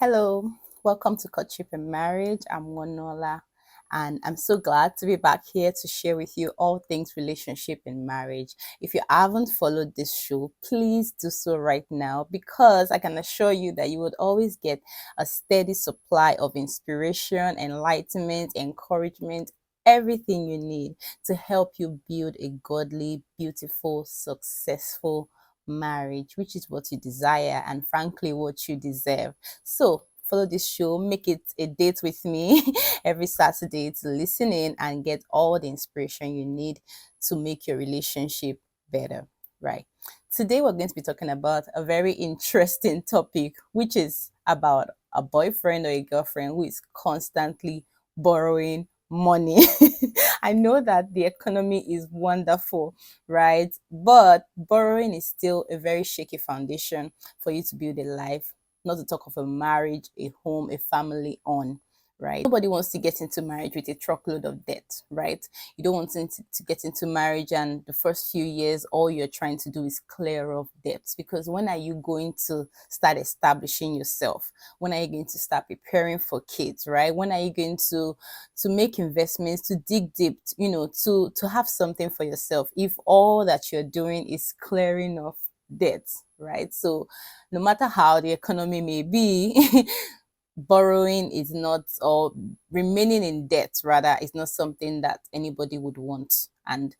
Hello, welcome to Courtship and Marriage. I'm Wonola, and I'm so glad to be back here to share with you all things relationship and marriage. If you haven't followed this show, please do so right now because I can assure you that you would always get a steady supply of inspiration, enlightenment, encouragement, everything you need to help you build a godly, beautiful, successful marriage, which is what you desire and frankly what you deserve. So follow this show, make it a date with me every Saturday to listen in and get all the inspiration you need to make your relationship better. Right. Today we're going to be talking about a very interesting topic, which is about a boyfriend or a girlfriend who is constantly borrowing money. I know that the economy is wonderful, right? But borrowing is still a very shaky foundation for you to build a life, not to talk of a marriage, a home, a family on, right? Nobody wants to get into marriage with a truckload of debt, right? You don't want to get into marriage and the first few years, all you're trying to do is clear off debts. Because when are you going to start establishing yourself? When are you going to start preparing for kids, right? When are you going to make investments, to dig deep, to have something for yourself if all that you're doing is clearing off debt, right? So no matter how the economy may be, borrowing is not, or remaining in debt rather, is not something that anybody would want. And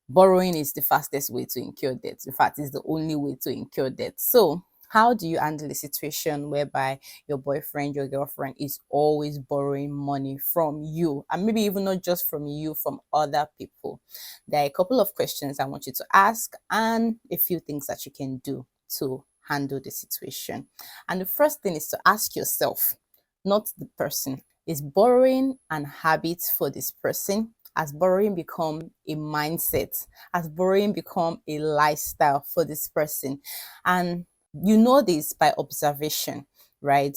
borrowing is the fastest way to incur debt. In fact, it's the only way to incur debt. So how do you handle a situation whereby your boyfriend, your girlfriend is always borrowing money from you, and maybe even not just from you, from other people? There are a couple of questions I want you to ask and a few things that you can do to handle the situation. And the first thing is to ask yourself, not the person, is borrowing an habit for this person? Has borrowing become a mindset? Has borrowing become a lifestyle for this person? And you know this by observation, right?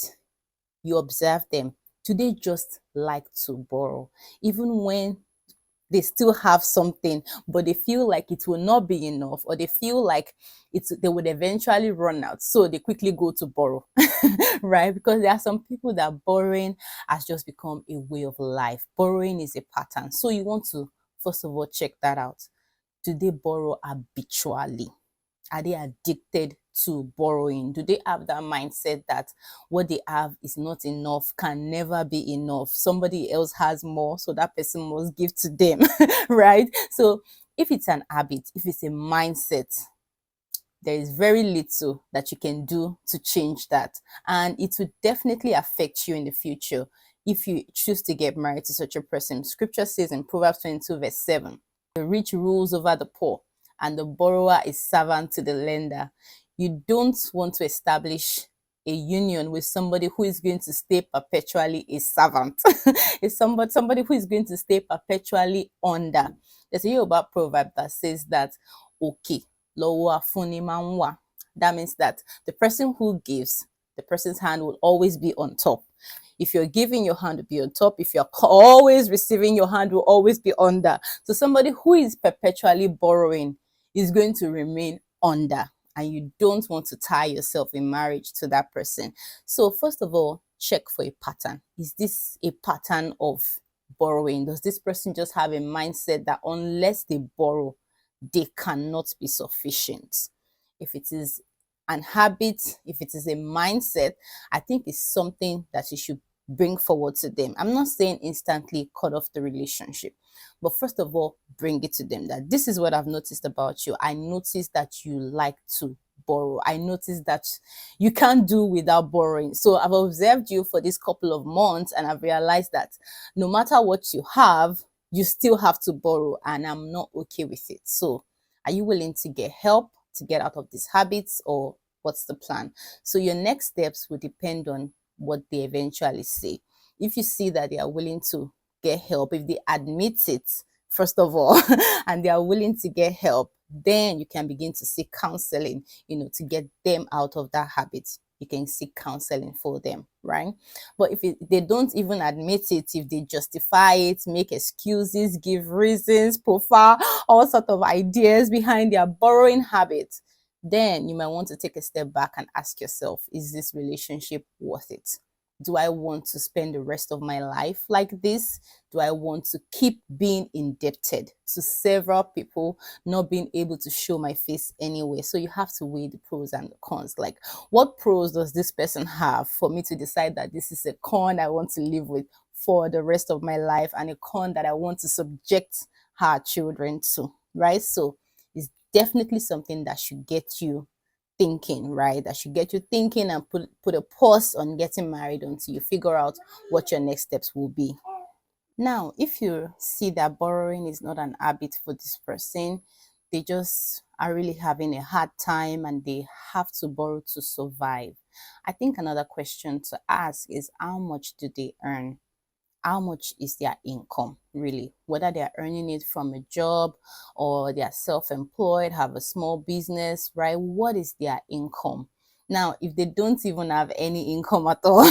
You observe them. Do they just like to borrow? Even when they still have something, but they feel like it will not be enough, or they feel like they would eventually run out, so they quickly go to borrow. Right? Because there are some people that borrowing has just become a way of life. Borrowing is a pattern, so you want to first of all check that out. Do they borrow habitually? Are they addicted to borrowing? Do they have that mindset that what they have is not enough, can never be enough? Somebody else has more, so that person must give to them, right? So if it's an habit, if it's a mindset, there is very little that you can do to change that. And it will definitely affect you in the future if you choose to get married to such a person. Scripture says in Proverbs 22, verse 7, the rich rules over the poor, and the borrower is servant to the lender. You don't want to establish a union with somebody who is going to stay perpetually a servant. It's somebody who is going to stay perpetually under. There's a Yoruba proverb that says that, okay, lowa funi manwa. That means that the person who gives, the person's hand will always be on top. If you're giving, your hand will be on top. If you're always receiving, your hand will always be under. So somebody who is perpetually borrowing is going to remain under, and you don't want to tie yourself in marriage to that person. So first of all, check for a pattern. Is this a pattern of borrowing? Does this person just have a mindset that unless they borrow, they cannot be sufficient? If it is an habit, if it is a mindset, I think it's something that you should bring forward to them. I'm not saying instantly cut off the relationship, but first of all, bring it to them that this is what I've noticed about you. I noticed that you like to borrow. I noticed that you can't do without borrowing. So I've observed you for this couple of months, and I've realized that no matter what you have, you still have to borrow, and I'm not okay with it. So are you willing to get help to get out of these habits, or what's the plan? So your next steps will depend on what they eventually say. If you see that they are willing to get help, if they admit it, first of all, and they are willing to get help, then you can begin to seek counseling, to get them out of that habit. You can seek counseling for them, right? But if they don't even admit it, if they justify it, make excuses, give reasons, profile all sort of ideas behind their borrowing habit, then you might want to take a step back and ask yourself, is this relationship worth it? Do I want to spend the rest of my life like this? Do I want to keep being indebted to several people, not being able to show my face anyway? So you have to weigh the pros and the cons. Like, what pros does this person have for me to decide that this is a con I want to live with for the rest of my life, and a con that I want to subject her children to, right? So it's definitely something that should get you thinking, right? That should get you thinking and put a pause on getting married until you figure out what your next steps will be. Now, if you see that borrowing is not an habit for this person, they just are really having a hard time and they have to borrow to survive. I think another question to ask is, how much do they earn? How much is their income really, whether they are earning it from a job or they are self-employed, have a small business, right? What is their income? Now, if they don't even have any income at all,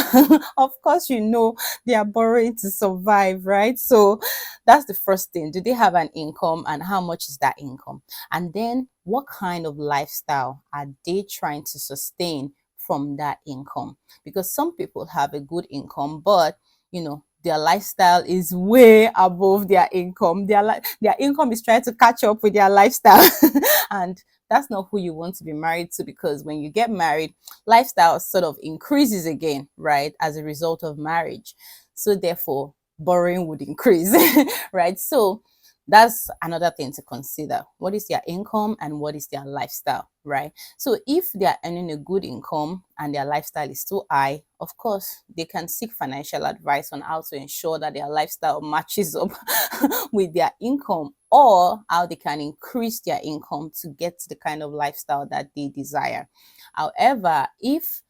of course, they are borrowing to survive, right? So that's the first thing. Do they have an income, and how much is that income? And then what kind of lifestyle are they trying to sustain from that income? Because some people have a good income, but their lifestyle is way above their income. Their income is trying to catch up with their lifestyle. And that's not who you want to be married to, because when you get married, lifestyle sort of increases again, right, as a result of marriage. So therefore, borrowing would increase, right? So that's another thing to consider. What is their income and what is their lifestyle, right? So if they are earning a good income and their lifestyle is too high, of course, they can seek financial advice on how to ensure that their lifestyle matches up with their income, or how they can increase their income to get to the kind of lifestyle that they desire. However, if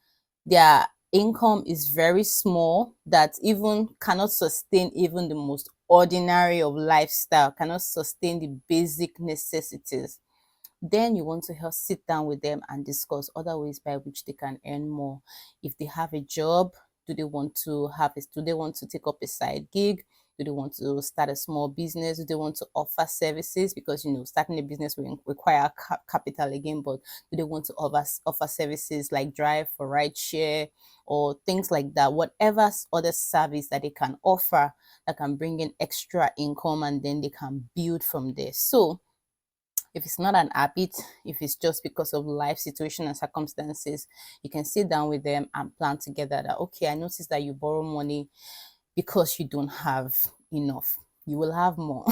their income is very small, that even cannot sustain even the most ordinary of lifestyle, cannot sustain the basic necessities, then you want to help sit down with them and discuss other ways by which they can earn more. If they have a job, do they want to take up a side gig? Do they want to start a small business? Do they want to offer services? Because starting a business will require capital again, but do they want to offer services like drive for ride share or things like that? Whatever other service that they can offer that can bring in extra income, and then they can build from there. So if it's not an habit, if it's just because of life situation and circumstances, you can sit down with them and plan together that, okay, I noticed that you borrow money because you don't have enough. You will have more.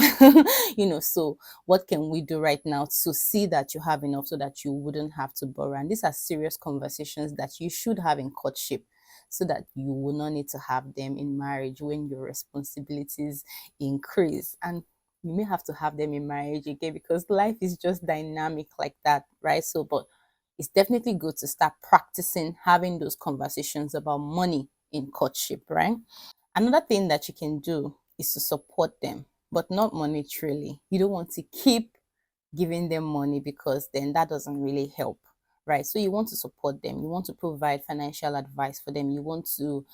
So what can we do right now to see that you have enough so that you wouldn't have to borrow? And these are serious conversations that you should have in courtship, so that you will not need to have them in marriage when your responsibilities increase. And you may have to have them in marriage again, because life is just dynamic like that, right? So, but it's definitely good to start practicing having those conversations about money in courtship, right? Another thing that you can do is to support them, but not monetarily. You don't want to keep giving them money, because then that doesn't really help, right? So you want to support them. You want to provide financial advice for them. You want to,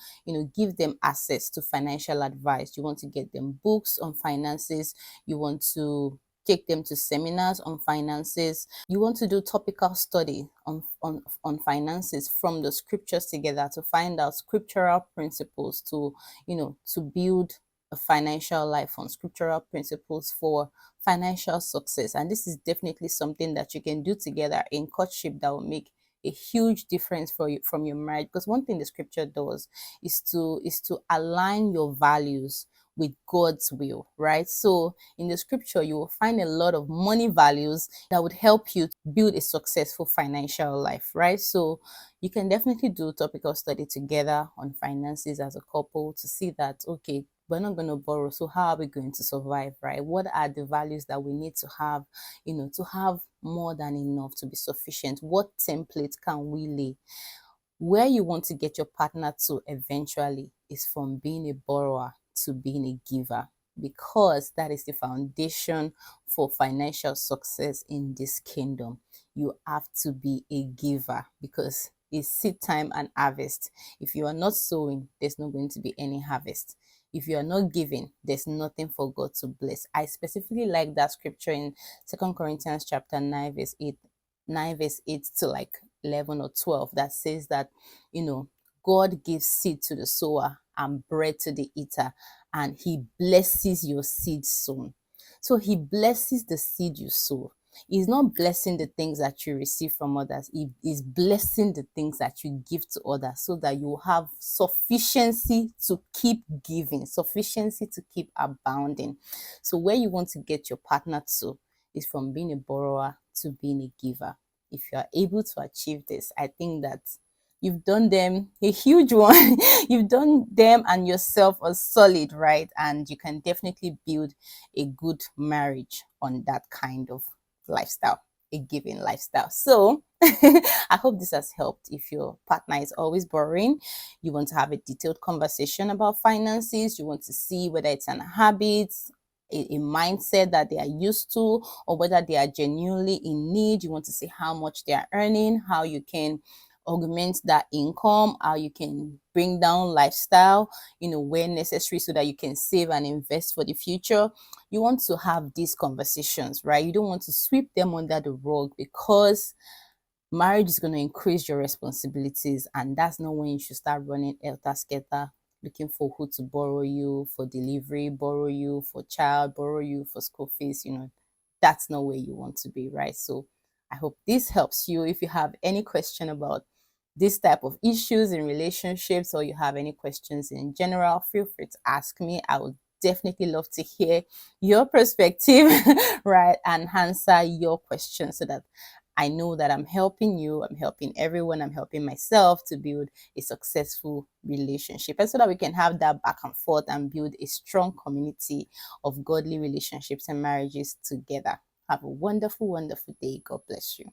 give them access to financial advice. You want to get them books on finances. You want to take them to seminars on finances. You want to do topical study on finances from the scriptures together, to find out scriptural principles to build a financial life, on scriptural principles for financial success. And this is definitely something that you can do together in courtship that will make a huge difference for you from your marriage. Because one thing the scripture does is to align your values with God's will, right? So in the scripture, you will find a lot of money values that would help you build a successful financial life, right? So you can definitely do topical study together on finances as a couple, to see that, okay, we're not going to borrow, so how are we going to survive, right? What are the values that we need to have, to have more than enough, to be sufficient? What template can we lay? Where you want to get your partner to eventually is from being a borrower to being a giver, because that is the foundation for financial success in this kingdom. You have to be a giver, because it's seed time and harvest. If you are not sowing, there's not going to be any harvest. If you are not giving, there's nothing for God to bless. I specifically like that scripture in 2 Corinthians chapter 9 verse 8. 9 verse 8 to like 11 or 12 that says that, God gives seed to the sower and bread to the eater, and he blesses your seed sown. So he blesses the seed you sow. He's not blessing the things that you receive from others. He is blessing the things that you give to others so that you have sufficiency to keep giving, sufficiency to keep abounding. So where you want to get your partner to is from being a borrower to being a giver. If you are able to achieve this, I think that you've done them a huge one. You've done them and yourself a solid, right? And you can definitely build a good marriage on that kind of lifestyle, a giving lifestyle. So I hope this has helped. If your partner is always borrowing, you want to have a detailed conversation about finances, you want to see whether it's an habit, a mindset that they are used to, or whether they are genuinely in need. You want to see how much they are earning, how you can augment that income, how you can bring down lifestyle, where necessary, so that you can save and invest for the future. You want to have these conversations, right? You don't want to sweep them under the rug, because marriage is going to increase your responsibilities, and that's not when you should start running elter skelter, looking for who to borrow you for delivery, borrow you for child, borrow you for school fees. That's not where you want to be, right? So I hope this helps you. If you have any question about this type of issues in relationships, or you have any questions in general, feel free to ask me. I would definitely love to hear your perspective, right, and answer your questions, so that I know that I'm helping you, I'm helping everyone, I'm helping myself to build a successful relationship, and so that we can have that back and forth and build a strong community of godly relationships and marriages together. Have a wonderful, wonderful day. God bless you.